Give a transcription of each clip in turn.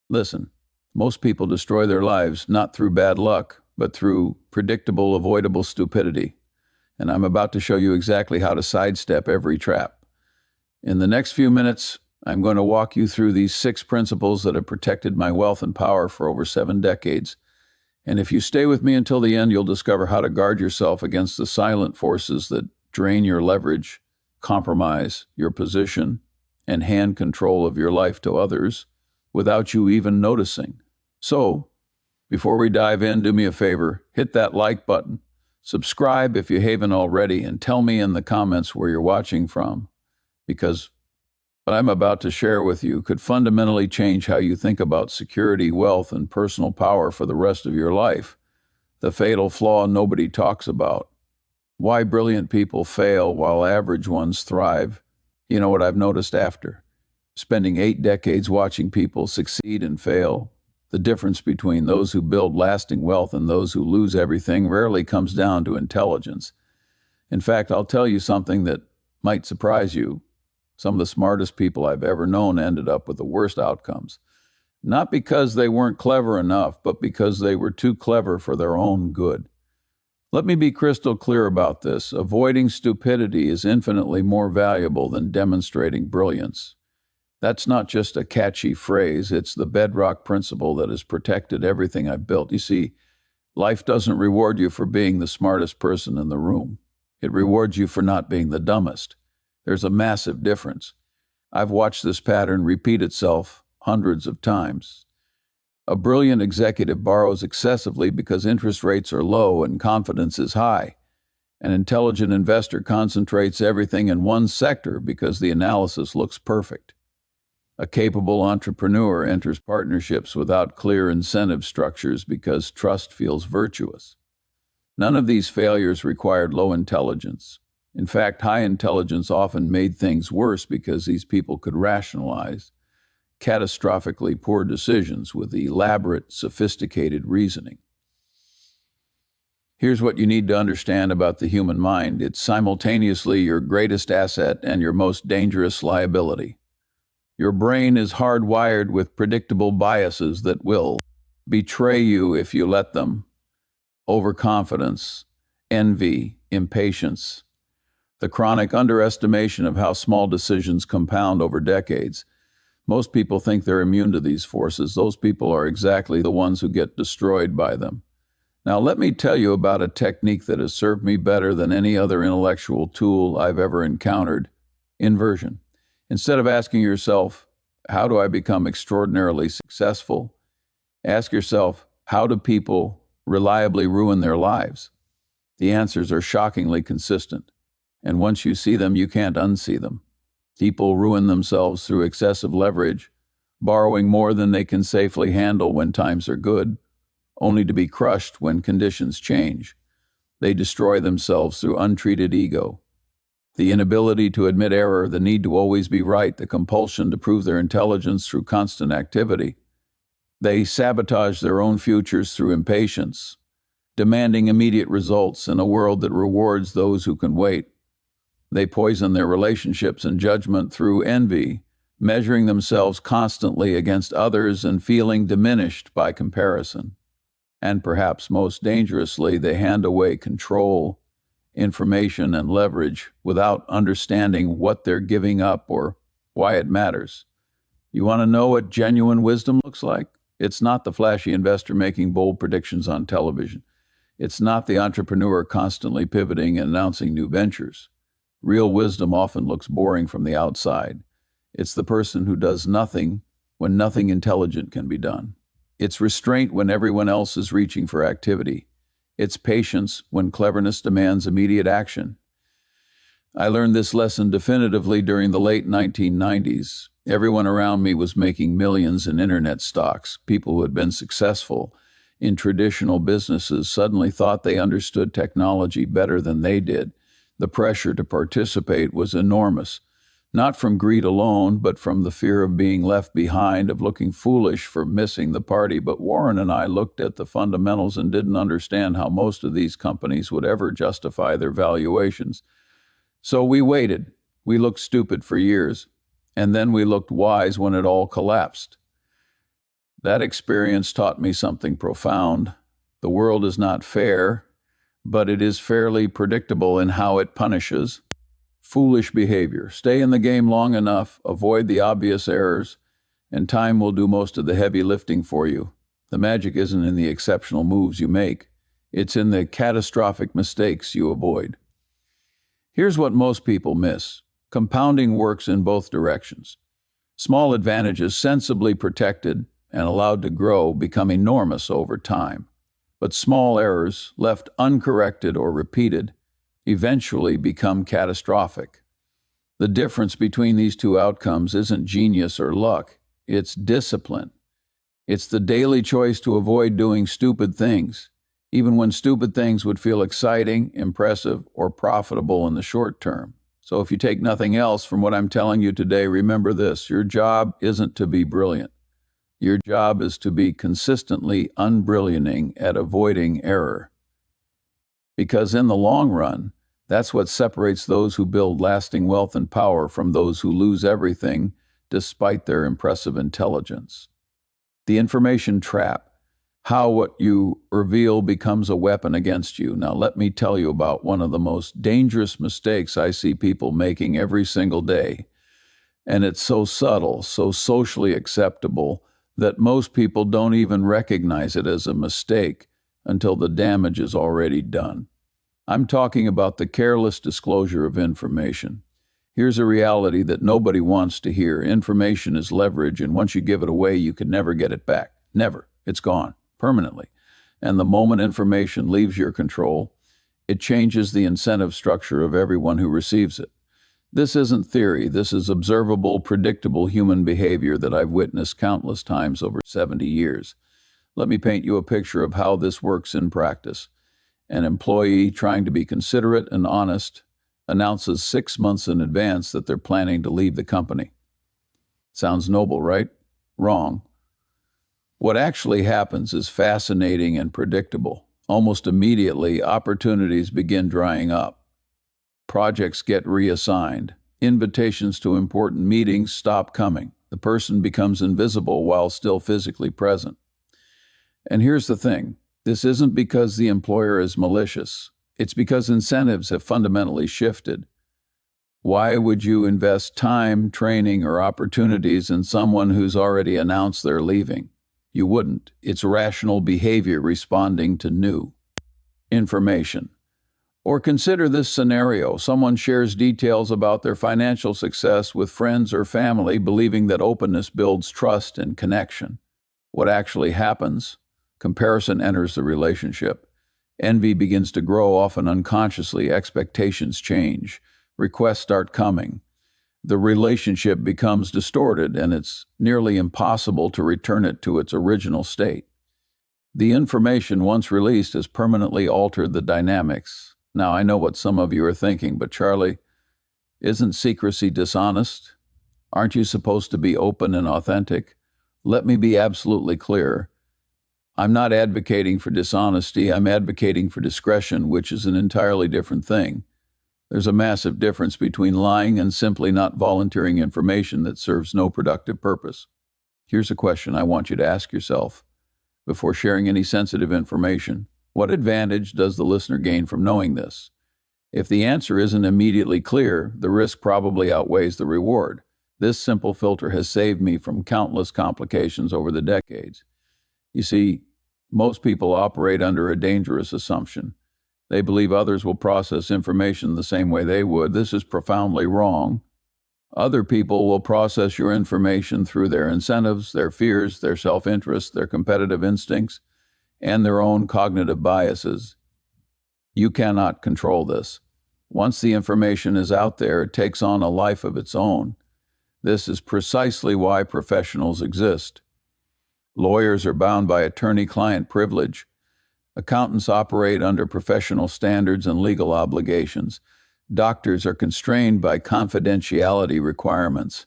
Listen, most people destroy their lives not through bad luck, but through predictable, avoidable stupidity. And I'm about to show you exactly how to sidestep every trap. In the next few minutes, I'm going to walk you through these 6 principles that have protected my wealth and power for over 7 decades. And if you stay with me until the end, you'll discover how to guard yourself against the silent forces that drain your leverage, compromise your position, and hand control of your life to others without you even noticing. So, before we dive in, do me a favor, hit that like button, subscribe if you haven't already, and tell me in the comments where you're watching from, because what I'm about to share with you could fundamentally change how you think about security, wealth, and personal power for the rest of your life. The fatal flaw nobody talks about. Why brilliant people fail while average ones thrive. You know what I've noticed after spending 8 decades watching people succeed and fail? The difference between those who build lasting wealth and those who lose everything rarely comes down to intelligence. In fact, I'll tell you something that might surprise you. Some of the smartest people I've ever known ended up with the worst outcomes. Not because they weren't clever enough, but because they were too clever for their own good. Let me be crystal clear about this. Avoiding stupidity is infinitely more valuable than demonstrating brilliance. That's not just a catchy phrase, it's the bedrock principle that has protected everything I've built. You see, life doesn't reward you for being the smartest person in the room. It rewards you for not being the dumbest. There's a massive difference. I've watched this pattern repeat itself hundreds of times. A brilliant executive borrows excessively because interest rates are low and confidence is high. An intelligent investor concentrates everything in one sector because the analysis looks perfect. A capable entrepreneur enters partnerships without clear incentive structures because trust feels virtuous. None of these failures required low intelligence. In fact, high intelligence often made things worse because these people could rationalize catastrophically poor decisions with elaborate, sophisticated reasoning. Here's what you need to understand about the human mind. It's simultaneously your greatest asset and your most dangerous liability. Your brain is hardwired with predictable biases that will betray you if you let them. Overconfidence, envy, impatience, the chronic underestimation of how small decisions compound over decades. Most people think they're immune to these forces. Those people are exactly the ones who get destroyed by them. Now, let me tell you about a technique that has served me better than any other intellectual tool I've ever encountered: inversion. Instead of asking yourself, how do I become extraordinarily successful? Ask yourself, how do people reliably ruin their lives? The answers are shockingly consistent. And once you see them, you can't unsee them. People ruin themselves through excessive leverage, borrowing more than they can safely handle when times are good, only to be crushed when conditions change. They destroy themselves through untreated ego, the inability to admit error, the need to always be right, the compulsion to prove their intelligence through constant activity. They sabotage their own futures through impatience, demanding immediate results in a world that rewards those who can wait. They poison their relationships and judgment through envy, measuring themselves constantly against others and feeling diminished by comparison. And perhaps most dangerously, they hand away control, information, and leverage without understanding what they're giving up or why it matters. You want to know what genuine wisdom looks like? It's not the flashy investor making bold predictions on television. It's not the entrepreneur constantly pivoting and announcing new ventures. Real wisdom often looks boring from the outside. It's the person who does nothing when nothing intelligent can be done. It's restraint when everyone else is reaching for activity. It's patience when cleverness demands immediate action. I learned this lesson definitively during the late 1990s. Everyone around me was making millions in internet stocks. People who had been successful in traditional businesses suddenly thought they understood technology better than they did. The pressure to participate was enormous, not from greed alone, but from the fear of being left behind, of looking foolish for missing the party. But Warren and I looked at the fundamentals and didn't understand how most of these companies would ever justify their valuations. So we waited. We looked stupid for years, and then we looked wise when it all collapsed. That experience taught me something profound. The world is not fair, but it is fairly predictable in how it punishes foolish behavior. Stay in the game long enough, avoid the obvious errors, and time will do most of the heavy lifting for you. The magic isn't in the exceptional moves you make, it's in the catastrophic mistakes you avoid. Here's what most people miss. Compounding works in both directions. Small advantages, sensibly protected and allowed to grow, become enormous over time. But small errors, left uncorrected or repeated, eventually become catastrophic. The difference between these two outcomes isn't genius or luck, it's discipline. It's the daily choice to avoid doing stupid things, even when stupid things would feel exciting, impressive, or profitable in the short term. So if you take nothing else from what I'm telling you today, remember this: your job isn't to be brilliant. Your job is to be consistently unbrillianting at avoiding error. Because in the long run, that's what separates those who build lasting wealth and power from those who lose everything despite their impressive intelligence. The information trap, how what you reveal becomes a weapon against you. Now, let me tell you about one of the most dangerous mistakes I see people making every single day. And it's so subtle, so socially acceptable, that most people don't even recognize it as a mistake until the damage is already done. I'm talking about the careless disclosure of information. Here's a reality that nobody wants to hear. Information is leverage, and once you give it away, you can never get it back. Never. It's gone, permanently. And the moment information leaves your control, it changes the incentive structure of everyone who receives it. This isn't theory. This is observable, predictable human behavior that I've witnessed countless times over 70 years. Let me paint you a picture of how this works in practice. An employee, trying to be considerate and honest, announces 6 months in advance that they're planning to leave the company. Sounds noble, right? Wrong. What actually happens is fascinating and predictable. Almost immediately, opportunities begin drying up. Projects get reassigned. Invitations to important meetings stop coming. The person becomes invisible while still physically present. And here's the thing. This isn't because the employer is malicious. It's because incentives have fundamentally shifted. Why would you invest time, training, or opportunities in someone who's already announced they're leaving? You wouldn't. It's rational behavior responding to new information. Or consider this scenario. Someone shares details about their financial success with friends or family, believing that openness builds trust and connection. What actually happens? Comparison enters the relationship. Envy begins to grow, often unconsciously. Expectations change. Requests start coming. The relationship becomes distorted, and it's nearly impossible to return it to its original state. The information once released has permanently altered the dynamics. Now, I know what some of you are thinking, but Charlie, isn't secrecy dishonest? Aren't you supposed to be open and authentic? Let me be absolutely clear. I'm not advocating for dishonesty. I'm advocating for discretion, which is an entirely different thing. There's a massive difference between lying and simply not volunteering information that serves no productive purpose. Here's a question I want you to ask yourself before sharing any sensitive information. What advantage does the listener gain from knowing this? If the answer isn't immediately clear, the risk probably outweighs the reward. This simple filter has saved me from countless complications over the decades. You see, most people operate under a dangerous assumption. They believe others will process information the same way they would. This is profoundly wrong. Other people will process your information through their incentives, their fears, their self-interest, their competitive instincts, and their own cognitive biases. You cannot control this. Once the information is out there, it takes on a life of its own. This is precisely why professionals exist. Lawyers are bound by attorney-client privilege. Accountants operate under professional standards and legal obligations. Doctors are constrained by confidentiality requirements.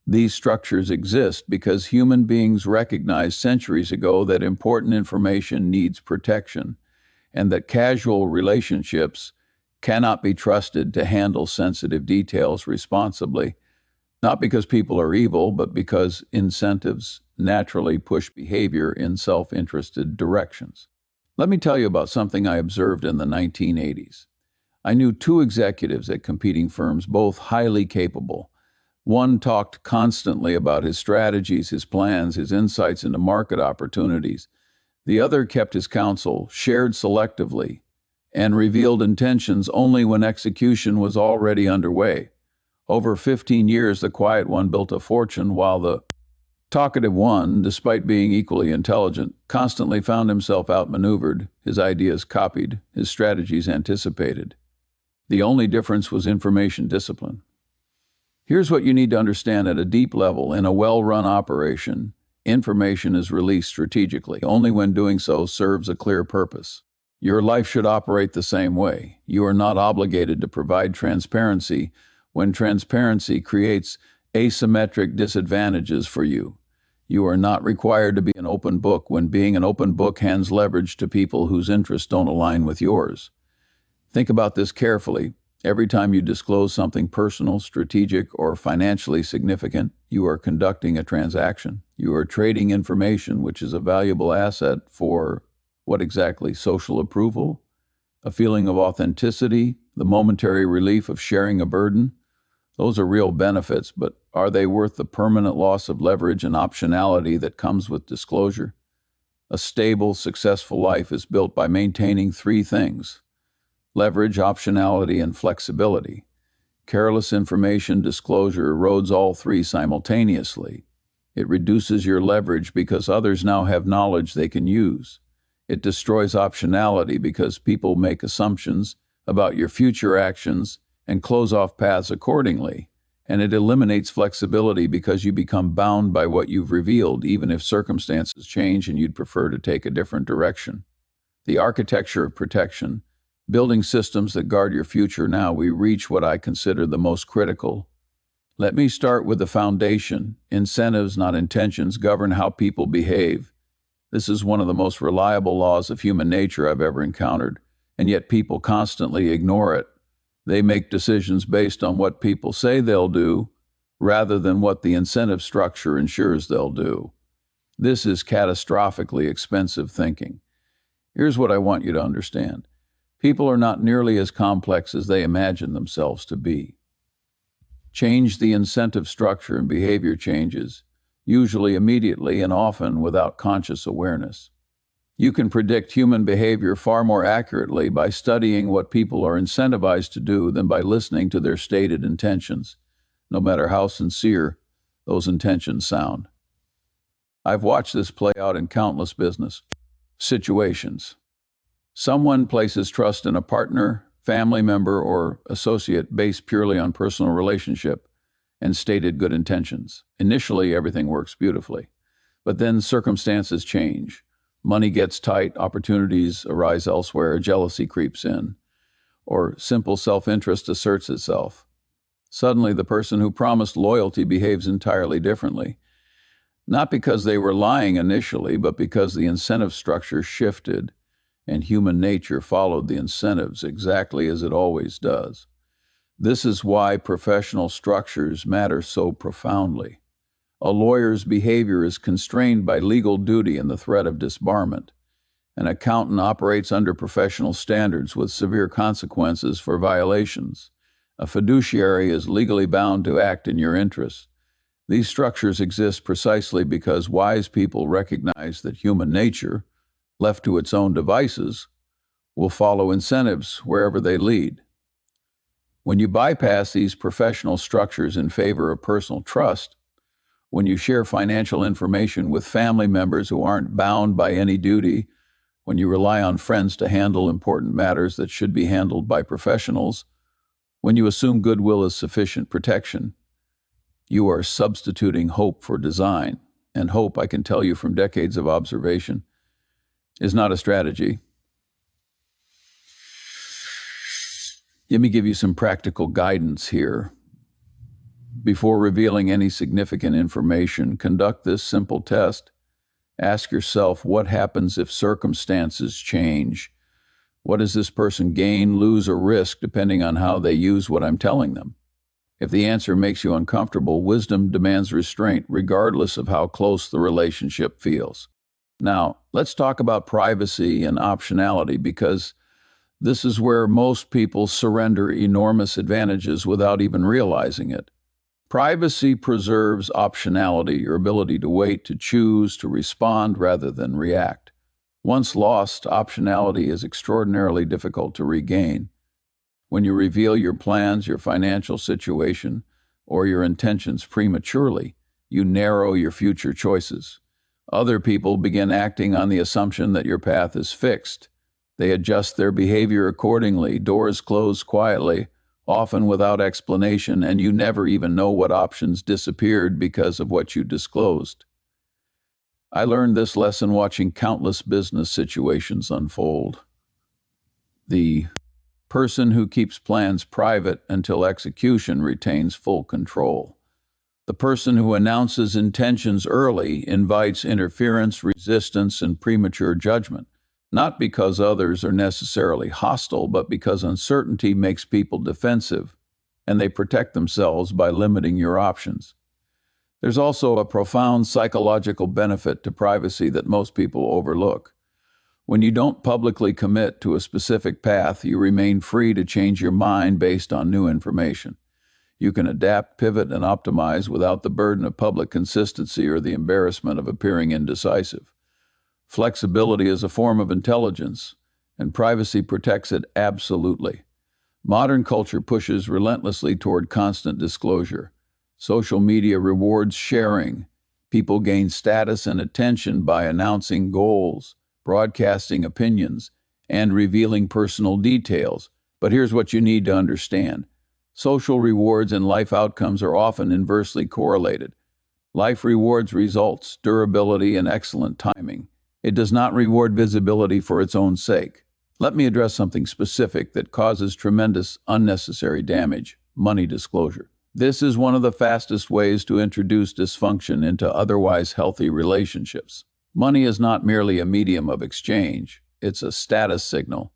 These structures exist because human beings recognized centuries ago that important information needs protection, and that casual relationships cannot be trusted to handle sensitive details responsibly, not because people are evil, but because incentives naturally push behavior in self-interested directions. Let me tell you about something I observed in the 1980s. I knew two executives at competing firms, both highly capable. One talked constantly about his strategies, his plans, his insights into market opportunities. The other kept his counsel, shared selectively, and revealed intentions only when execution was already underway. Over 15 years, the quiet one built a fortune, while the talkative one, despite being equally intelligent, constantly found himself outmaneuvered, his ideas copied, his strategies anticipated. The only difference was information discipline. Here's what you need to understand at a deep level. In a well-run operation, information is released strategically, only when doing so serves a clear purpose. Your life should operate the same way. You are not obligated to provide transparency when transparency creates asymmetric disadvantages for you. You are not required to be an open book when being an open book hands leverage to people whose interests don't align with yours. Think about this carefully. Every time you disclose something personal, strategic, or financially significant, you are conducting a transaction. You are trading information, which is a valuable asset for what exactly? Social approval? A feeling of authenticity? The momentary relief of sharing a burden? Those are real benefits, but are they worth the permanent loss of leverage and optionality that comes with disclosure? A stable, successful life is built by maintaining three things: leverage, optionality, and flexibility. Careless information disclosure erodes all three simultaneously. It reduces your leverage because others now have knowledge they can use. It destroys optionality because people make assumptions about your future actions and close off paths accordingly. And it eliminates flexibility because you become bound by what you've revealed, even if circumstances change and you'd prefer to take a different direction. The architecture of protection, building systems that guard your future. Now we reach what I consider the most critical. Let me start with the foundation. Incentives, not intentions, govern how people behave. This is one of the most reliable laws of human nature I've ever encountered, and yet people constantly ignore it. They make decisions based on what people say they'll do, rather than what the incentive structure ensures they'll do. This is catastrophically expensive thinking. Here's what I want you to understand. People are not nearly as complex as they imagine themselves to be. Change the incentive structure and behavior changes, usually immediately and often without conscious awareness. You can predict human behavior far more accurately by studying what people are incentivized to do than by listening to their stated intentions, no matter how sincere those intentions sound. I've watched this play out in countless business situations. Someone places trust in a partner, family member, or associate based purely on personal relationship and stated good intentions. Initially, everything works beautifully, but then circumstances change. Money gets tight, opportunities arise elsewhere, jealousy creeps in, or simple self-interest asserts itself. Suddenly, the person who promised loyalty behaves entirely differently, not because they were lying initially, but because the incentive structure shifted and human nature followed the incentives exactly as it always does. This is why professional structures matter so profoundly. A lawyer's behavior is constrained by legal duty and the threat of disbarment. An accountant operates under professional standards with severe consequences for violations. A fiduciary is legally bound to act in your interests. These structures exist precisely because wise people recognize that human nature, left to its own devices, will follow incentives wherever they lead. When you bypass these professional structures in favor of personal trust, when you share financial information with family members who aren't bound by any duty, when you rely on friends to handle important matters that should be handled by professionals, when you assume goodwill is sufficient protection, you are substituting hope for design. And hope, I can tell you from decades of observation, is not a strategy. Let me give you some practical guidance here. Before revealing any significant information, conduct this simple test. Ask yourself, what happens if circumstances change? What does this person gain, lose, or risk depending on how they use what I'm telling them? If the answer makes you uncomfortable, wisdom demands restraint, regardless of how close the relationship feels. Now, let's talk about privacy and optionality because this is where most people surrender enormous advantages without even realizing it. Privacy preserves optionality, your ability to wait, to choose, to respond rather than react. Once lost, optionality is extraordinarily difficult to regain. When you reveal your plans, your financial situation, or your intentions prematurely, you narrow your future choices. Other people begin acting on the assumption that your path is fixed. They adjust their behavior accordingly, doors close quietly, often without explanation, and you never even know what options disappeared because of what you disclosed. I learned this lesson watching countless business situations unfold. The person who keeps plans private until execution retains full control. The person who announces intentions early invites interference, resistance, and premature judgment, not because others are necessarily hostile, but because uncertainty makes people defensive, and they protect themselves by limiting your options. There's also a profound psychological benefit to privacy that most people overlook. When you don't publicly commit to a specific path, you remain free to change your mind based on new information. You can adapt, pivot, and optimize without the burden of public consistency or the embarrassment of appearing indecisive. Flexibility is a form of intelligence, and privacy protects it absolutely. Modern culture pushes relentlessly toward constant disclosure. Social media rewards sharing. People gain status and attention by announcing goals, broadcasting opinions, and revealing personal details. But here's what you need to understand. Social rewards and life outcomes are often inversely correlated. Life rewards results, durability, and excellent timing. It does not reward visibility for its own sake. Let me address something specific that causes tremendous unnecessary damage: money disclosure. This is one of the fastest ways to introduce dysfunction into otherwise healthy relationships. Money is not merely a medium of exchange, it's a status signal.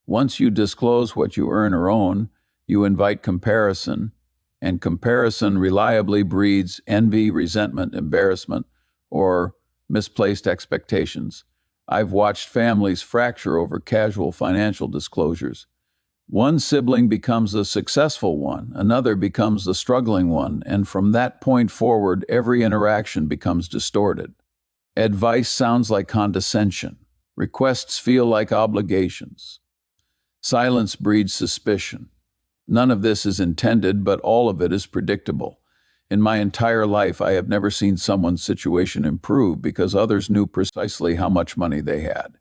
Once you disclose what you earn or own, you invite comparison, and comparison reliably breeds envy, resentment, embarrassment, or misplaced expectations. I've watched families fracture over casual financial disclosures. One sibling becomes the successful one, another becomes the struggling one, and from that point forward, every interaction becomes distorted. Advice sounds like condescension. Requests feel like obligations. Silence breeds suspicion. None of this is intended, but all of it is predictable. In my entire life, I have never seen someone's situation improve because others knew precisely how much money they had.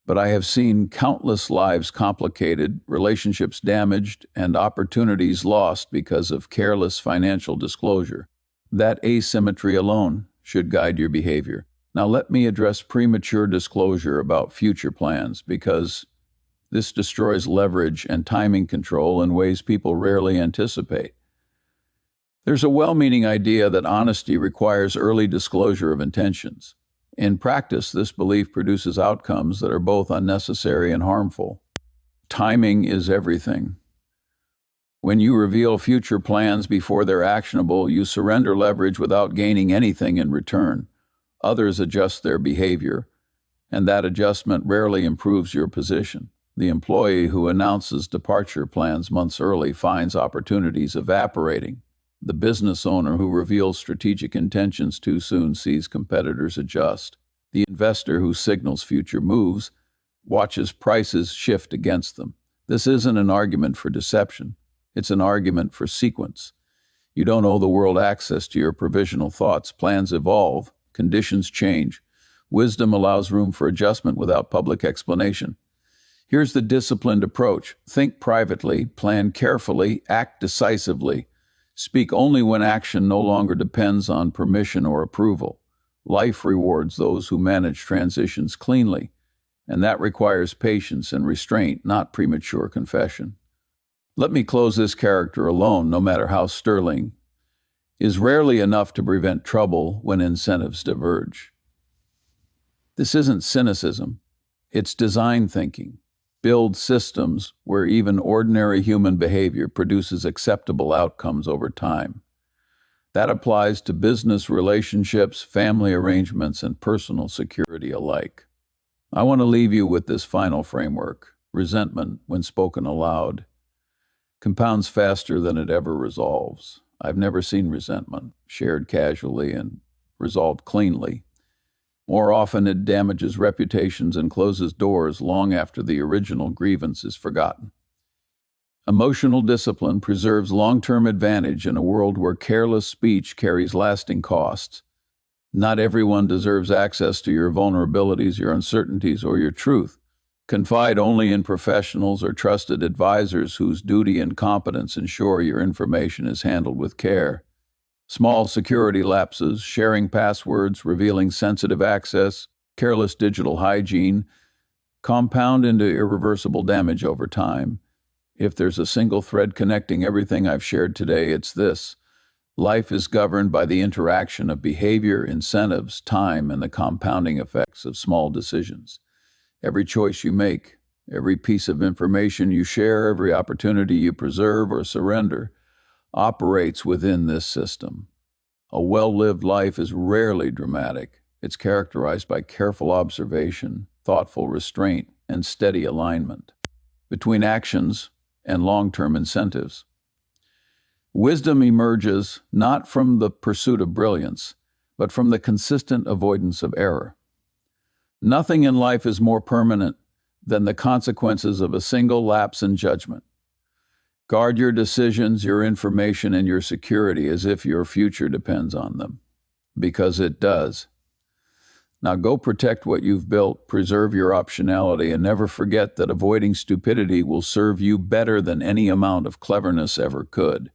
But I have seen countless lives complicated, relationships damaged, and opportunities lost because of careless financial disclosure. That asymmetry alone should guide your behavior. Now let me address premature disclosure about future plans because this destroys leverage and timing control in ways people rarely anticipate. There's a well-meaning idea that honesty requires early disclosure of intentions. In practice, this belief produces outcomes that are both unnecessary and harmful. Timing is everything. When you reveal future plans before they're actionable, you surrender leverage without gaining anything in return. Others adjust their behavior, and that adjustment rarely improves your position. The employee who announces departure plans months early finds opportunities evaporating. The business owner who reveals strategic intentions too soon sees competitors adjust. The investor who signals future moves watches prices shift against them. This isn't an argument for deception. It's an argument for sequence. You don't owe the world access to your provisional thoughts. Plans evolve. Conditions change. Wisdom allows room for adjustment without public explanation. Here's the disciplined approach. Think privately, plan carefully, act decisively. Speak only when action no longer depends on permission or approval. Life rewards those who manage transitions cleanly, and that requires patience and restraint, not premature confession. Let me close. This character alone, no matter how sterling, is rarely enough to prevent trouble when incentives diverge. This isn't cynicism, it's design thinking. Build systems where even ordinary human behavior produces acceptable outcomes over time. That applies to business relationships, family arrangements, and personal security alike. I want to leave you with this final framework. Resentment, when spoken aloud, compounds faster than it ever resolves. I've never seen resentment shared casually and resolved cleanly. More often, it damages reputations and closes doors long after the original grievance is forgotten. Emotional discipline preserves long-term advantage in a world where careless speech carries lasting costs. Not everyone deserves access to your vulnerabilities, your uncertainties, or your truth. Confide only in professionals or trusted advisors whose duty and competence ensure your information is handled with care. Small security lapses, sharing passwords, revealing sensitive access, careless digital hygiene, compound into irreversible damage over time. If there's a single thread connecting everything I've shared today, it's this. Life is governed by the interaction of behavior, incentives, time, and the compounding effects of small decisions. Every choice you make, every piece of information you share, every opportunity you preserve or surrender, operates within this system. A well-lived life is rarely dramatic. It's characterized by careful observation, thoughtful restraint, and steady alignment between actions and long-term incentives. Wisdom emerges not from the pursuit of brilliance, but from the consistent avoidance of error. Nothing in life is more permanent than the consequences of a single lapse in judgment. Guard your decisions, your information, and your security as if your future depends on them, because it does. Now go protect what you've built, preserve your optionality, and never forget that avoiding stupidity will serve you better than any amount of cleverness ever could.